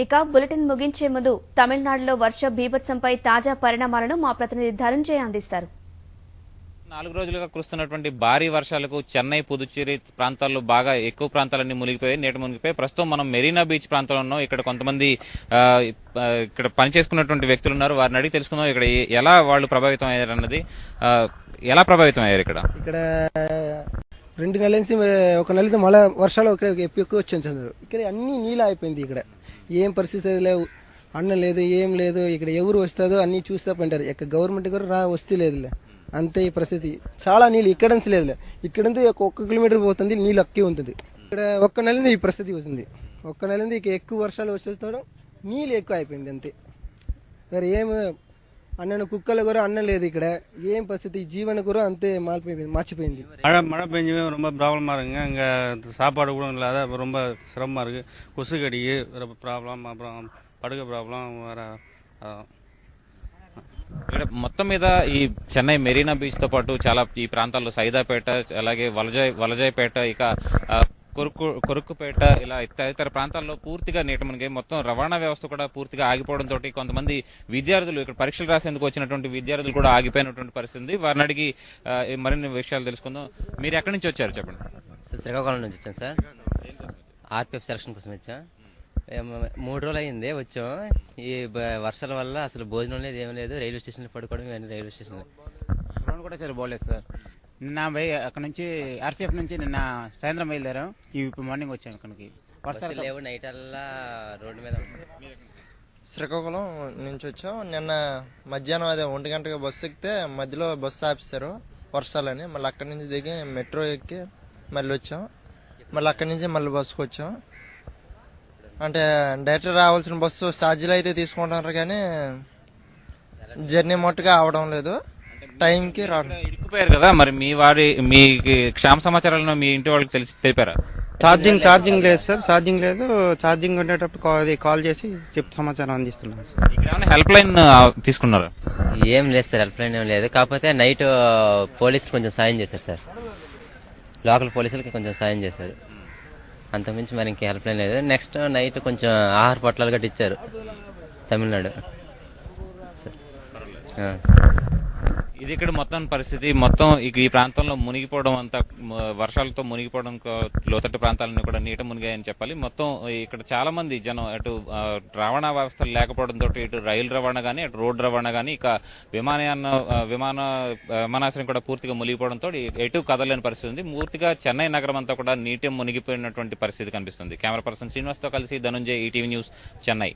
ఇక బులెటిన్ ముగించే ముందు తమిళనాడులో వర్ష బీభత్సంపై తాజా పరిణామాలను మా ప్రతినిధి ధనంజయ్ అందిస్తారు. 4 రోజులుగా కురుస్తున్నటువంటి భారీ వర్షాలకు చెన్నై, పుదుచ్చేరి ప్రాంతాల్లో బాగా ఎక్కువ ప్రాంతాలన్నీ మునిగిపోయాయి, నీట మునిగిపోయాయి. ప్రస్తుతం మనం మెరీనా బీచ్ ప్రాంతంలో ఉన్నాం. ఇక్కడ కొంతమంది ఇక్కడ పనిచేసుకున్నటువంటి వ్యక్తులు ఉన్నారు. వారిని అడిగి తెలుసుకుందాం ఇక్కడ ఎలా వాళ్ళు ప్రభావితం అయ్యారన్నది. ఎలా ప్రభావితం అయ్యారు ఇక్కడ? 2 నెలల నుంచి 1 నెలతో మళ్ళీ వర్షాలు ఎక్కువ వచ్చేసారు. ఇక్కడ అన్ని నీళ్ళు అయిపోయింది. ఇక్కడ ఏం పరిస్థితి లేవు, అన్నం లేదు, ఏం లేదు. ఇక్కడ ఎవరు వస్తుందో అన్ని చూస్తా పంటారు. ఇక్కడ గవర్నమెంట్ కూడా వస్తే లేదులే, అంతే ఈ పరిస్థితి. చాలా నీళ్ళు ఇక్కడ నుంచి లేదులే, ఇక్కడ నుంచి 1 కిలోమీటర్ పోతుంది, నీళ్ళు అక్కే ఉంటుంది. ఇక్కడ 1 నెల నుంచి ఈ పరిస్థితి వస్తుంది. 1 నెల నుంచి ఎక్కువ వర్షాలు వచ్చేస్తాడు, నీళ్ళు ఎక్కువ అయిపోయింది అంతే. వేరే ఏం అన్న కుక్కలు కూడా అన్నం లేదు. ఇక్కడ ఏం పరిస్థితి, జీవన కూడా అంతే మార్చిపోయింది. மழை பெஞ்சு ரொம்ப ப்ராப்ளமா இருக்குங்க. இங்கே சாப்பாடு கூட இல்லாத ரொம்ப சிரமமாக இருக்கு. கொசு கடிக்கு ப்ராப்ளம், அப்புறம் படுகை ப்ராப்ளம் வேற. ఇక్కడ మొత్తం మీద ఈ చెన్నై మెరీనా బీచ్ తో పాటు చాలా ఈ ప్రాంతాల్లో సైదాపేట, అలాగే వలజాయిపేట, ఇక కొరుక్కుపేట, ఇలా తదితర ప్రాంతాల్లో పూర్తిగా నీట మునిగి మొత్తం రవాణా వ్యవస్థ కూడా పూర్తిగా ఆగిపోవడంతో కొంతమంది విద్యార్థులు, ఇక్కడ పరీక్షలు రాసేందుకు వచ్చినటువంటి విద్యార్థులు కూడా ఆగిపోయినటువంటి పరిస్థితి ఉంది. వారిని అడిగి మరిన్ని విషయాలు తెలుసుకుందాం. మీరు ఎక్కడి నుంచి వచ్చారు చెప్పండి? శ్రీకాకుళం నుంచి వచ్చాం సార్. ఆర్పిఎఫ్ సెలక్షన్ కోసం వచ్చాం. 3 రోజులు అయింది వచ్చాం. ఈ వర్షాల వల్ల అసలు భోజనం లేదు, ఏం లేదు. రైల్వే స్టేషన్లో పడుకోవడం, రైల్వే స్టేషన్లో కూడా సరే బాగలేదు సార్. నిన్న అక్కడ నుంచి ఆర్పిఎఫ్ నుంచి నిన్న సాయంత్రం బయలుదేరాం. ఇప్పుడు మార్నింగ్ వచ్చాం. ఇక్కడికి వర్షాలు లేవు, నైట్ అల్లా రోడ్డు మీద. శ్రీకాకుళం నుంచి వచ్చాం. నిన్న మధ్యాహ్నం 1 గంటకి బస్సు ఎక్కితే మధ్యలో బస్సు ఆపిస్తారు వర్షాలని. మళ్ళీ అక్కడి నుంచి దిగి మెట్రో ఎక్కి మళ్ళీ వచ్చాం. మళ్ళీ అక్కడి నుంచి మళ్ళీ బస్సుకు వచ్చాం. అంటే డైరెక్ట్ రావాల్సిన బస్సు ఛార్జీలు అయితే తీసుకుంటున్నారు, కానీ జర్నీ మట్టుగా అవడం లేదు, టైంకి రావడం. ఇరుక్కుపోయారు కదా, మరి మీ క్షేమ సమాచారాలను మీ ఇంటి వాళ్ళకి తెలిపారా? ఛార్జింగ్ లేదు సార్, ఛార్జింగ్ లేదు. ఛార్జింగ్ ఉండేటప్పుడు కాల్ చేసి సమాచారం అందిస్తున్నాం సార్. ఇక్కడ ఏమైనా హెల్ప్ లైన్ తీసుకున్నారా? ఏం లేదు సార్, హెల్ప్ లైన్ ఏం లేదు. కాకపోతే నైట్ పోలీసులు కొంచెం సాయం చేశారు సార్. లోకల్ పోలీసులకి కొంచెం సాయం చేశారు, అంతకుమించి మరి ఇంకే హెల్ప్ లైన్ లేదు. నెక్స్ట్ నైట్ కొంచెం ఆహార పొట్లాలు గట్టి ఇచ్చారు తమిళనాడు. ఇది ఇక్కడ మొత్తం పరిస్థితి. మొత్తం ఈ ప్రాంతంలో మునిగిపోవడం అంతా, వర్షాలతో మునిగిపోవడం, లోతట్టు ప్రాంతాలన్నీ కూడా నీట మునిగాయని చెప్పాలి. మొత్తం ఇక్కడ చాలా మంది జనం అటు రవాణా వ్యవస్థలు లేకపోవడంతో ఇటు రైలు రవాణా గానీ, అటు రోడ్డు రవాణా గానీ, ఇక విమానాశ్రయం కూడా పూర్తిగా మునిగిపోవడంతో ఎటు కదలేని పరిస్థితి ఉంది. పూర్తిగా చెన్నై నగరం అంతా కూడా నీట మునిగిపోయినటువంటి పరిస్థితి కనిపిస్తుంది. కెమెరా పర్సన్ శ్రీనివాస్ తో కలిసి ధనంజయ్, ఈటీవీ న్యూస్, చెన్నై.